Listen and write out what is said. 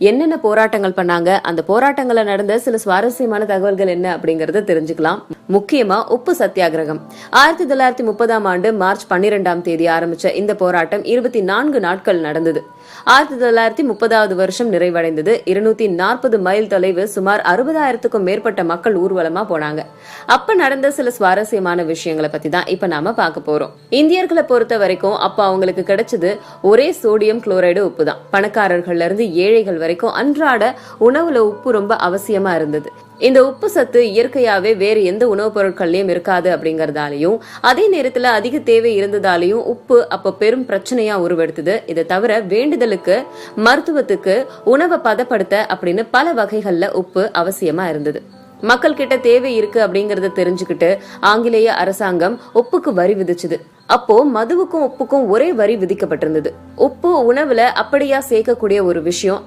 என்னென்ன போராட்டங்கள் பண்ணாங்க, அந்த போராட்டங்கள்ல நடந்த சில சுவாரஸ்யமான தகவல்கள் என்ன அப்படிங்கறத தெரிஞ்சுக்கலாம். முக்கியமா உப்பு சத்தியாகிரகம் 1930ஆம் ஆண்டு மார்ச் 12ஆம் தேதி ஆரம்பிச்ச இந்த போராட்டம் 24 நாட்கள் நடந்தது. 1930வது வருஷம் நிறைவடைந்தது. 240 மைல் தொலைவு, சுமார் 60,000க்கும் மேற்பட்ட மக்கள் ஊர்வலமா போனாங்க. அப்ப நடந்த சில சுவாரஸ்யமான விஷயங்களை பத்தி தான் இப்ப நாம பார்க்க போறோம். இந்தியர்களை பொறுத்த வரைக்கும் அப்ப அவங்களுக்கு கிடைச்சது ஒரே சோடியம் குளோரைடு உப்பு தான். பணக்காரர்கள்ல இருந்து ஏழைகள் வரைக்கும் அன்றாட உணவுல உப்பு ரொம்ப அவசியமா இருந்தது. இந்த உப்பு சத்து இயற்கையாவே வேறு எந்த உணவுப் பொருட்கள்லயும் இருக்காது அப்படிங்கறதாலையும், அதே நேரத்துல அதிக தேவை இருந்ததாலையும் உப்பு அப்ப பெரும் பிரச்சனையா உருவெடுத்தது. இதை தவிர வேண்டுதலுக்கு, மருத்துவத்துக்கு, உணவை பதப்படுத்த அப்படின்னு பல வகைகள்ல உப்பு அவசியமா இருந்தது. மக்கள் கிட்ட தேவை இருக்கு அப்படிங்கறத தெரிஞ்சுக்கிட்டு ஆங்கிலேய அரசாங்கம் உப்புக்கு வரி விதிச்சுது. அப்போ மதுவுக்கும் உப்புக்கும் ஒரே வரி விதிக்கப்பட்டிருந்தது. உப்பு உணவுல அப்படியா சேர்க்கக்கூடிய ஒரு விஷயம்.